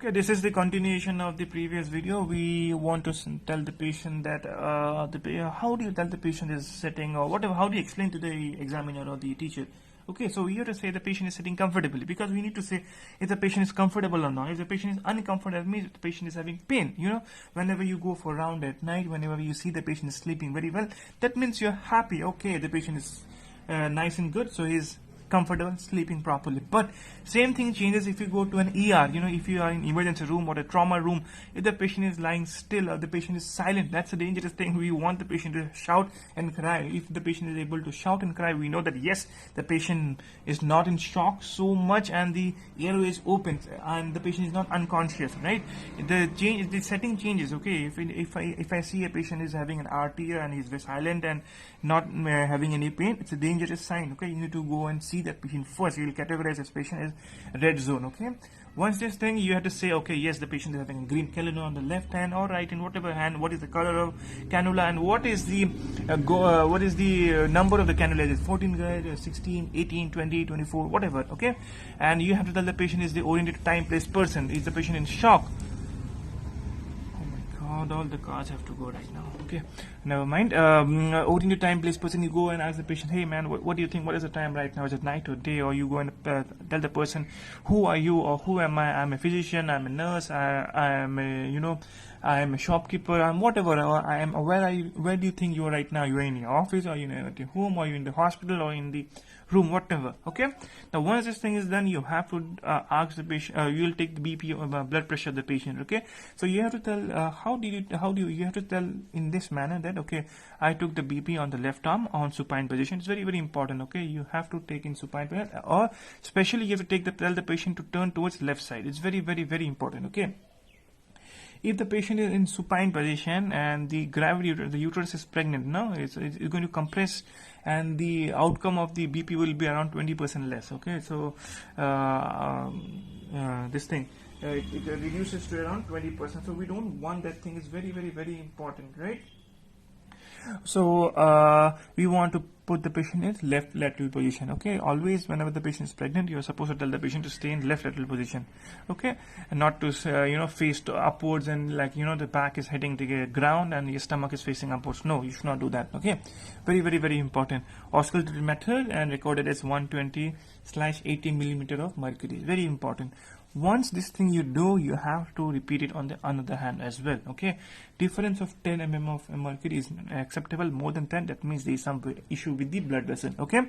Okay, this is the continuation of the previous video. We want to tell the patient that how do you tell the patient is sitting or whatever, how do you explain to the examiner or the teacher? Okay, so we have to say the patient is sitting comfortably, because we need to say if the patient is comfortable or not. If the patient is uncomfortable, that means the patient is having pain. Whenever you go for a round at night, whenever you see the patient is sleeping very well, that means you're happy. Okay, the patient is nice and good, so he's comfortable sleeping properly. But same thing changes if you go to an ER. If you are in emergency room or a trauma room, if the patient is lying still or the patient is silent, that's a dangerous thing. We want the patient to shout and cry. If the patient is able to shout and cry, we know that yes, the patient is not in shock so much and the airway is open and the patient is not unconscious, right? The setting changes. Okay, if I see a patient is having an RTA and he's very silent and not having any pain, it's a dangerous sign. Okay, you need to go and see that patient first. You will categorize this patient as red zone. Okay, once this thing, you have to say, okay, yes, the patient is having a green cannula on the left hand or right, in whatever hand. What is the color of cannula and what is the number of the cannula? Is it 14 gauge, 16, 18, 20, 24, whatever. Okay, and you have to tell the patient is the oriented time, place, person. Is the patient in shock? All the cars have to go right now. Okay, never mind. Oriented time, place, person. You go and ask the patient, hey man, what do you think? What is the time right now? Is it night or day? Or you go and tell the person, who are you or who am I? I'm a physician, I'm a nurse, I am a shopkeeper, I'm whatever. Or I am. Where do you think you are right now? You are in your office, or you at your home, or you in the hospital, or in the room, whatever. Okay, now once this thing is done, you have to ask the patient. You will take the BP or blood pressure of the patient. Okay, so you have to tell you have to tell in this manner that, okay, I took the BP on the left arm on supine position. It's very, very important. Okay, you have to take in supine position, or especially you have to tell the patient to turn towards left side. It's very, very, very important. Okay, if the patient is in supine position and the gravity, the uterus is pregnant, no, it's going to compress, and the outcome of the BP will be around 20% less. Okay, so this thing it reduces to around 20%. So we don't want that thing. Is very, very, very important, right? So we want to put the patient in left lateral position. Okay, always whenever the patient is pregnant, you are supposed to tell the patient to stay in left lateral position. Okay, and not to face upwards and the back is hitting the ground and your stomach is facing upwards. No, you should not do that. Okay, very, very, very important. Auscultative method and recorded as 120/80 millimeter of mercury. Very important. Once this thing you do, you have to repeat it on the another hand as well. Okay, difference of 10 mm of mercury is acceptable. More than 10, that means there is some issue with the blood vessel. Okay,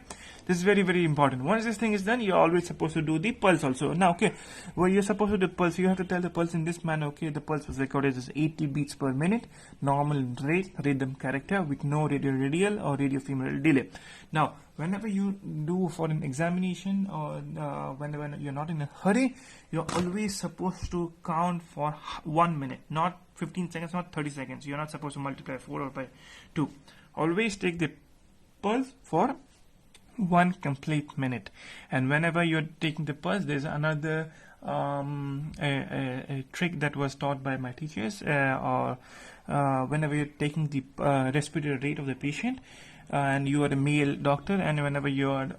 this is very, very important. Once this thing is done, you're always supposed to do the pulse also. Now, okay, well, you're supposed to do pulse, you have to tell the pulse in this manner. Okay, the pulse was recorded as 80 beats per minute, normal rate, rhythm character with no radial or radiofemoral delay. Now, whenever you do for an examination or whenever you're not in a hurry, you're always supposed to count for 1 minute, not 15 seconds, not 30 seconds. You're not supposed to multiply 4 or by 2. Always take the pulse for 1 complete minute. And whenever you're taking the pulse, there's another a trick that was taught by my teachers, whenever you're taking the respiratory rate of the patient, and you are a male doctor, and whenever you are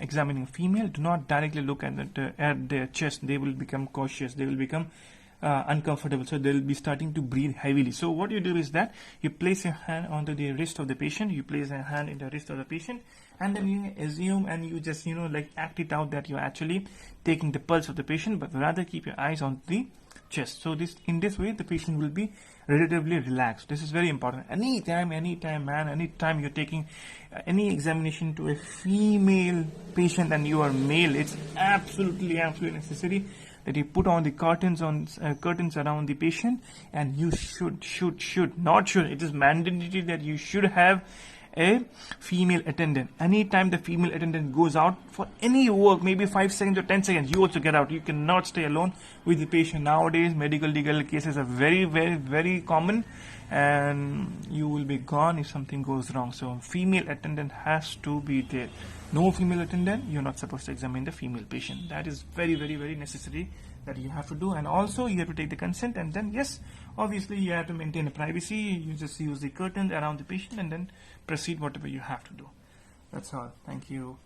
examining a female, do not directly look at their chest. They will become cautious, they will become uncomfortable, so they will be starting to breathe heavily. So what you do is that you place your hand onto the wrist of the patient, you place a hand in the wrist of the patient, and then you assume and you just act it out that you're actually taking the pulse of the patient, but rather keep your eyes on the chest. So in this way the patient will be relatively relaxed. This is very important. Anytime man, anytime you're taking any examination to a female patient and you are male, it's absolutely necessary that you put on the curtains around the patient, and you it is mandatory that you should have a female attendant. Anytime the female attendant goes out for any work, maybe 5 seconds or 10 seconds, you also get out. You cannot stay alone with the patient. Nowadays, medical legal cases are very, very, very common, and you will be gone if something goes wrong. So female attendant has to be there. No female attendant, you're not supposed to examine the female patient. That is very, very, very necessary that you have to do. And also you have to take the consent, and then yes, obviously you have to maintain a privacy. You just use the curtains around the patient and then proceed whatever you have to do. That's all. Thank you.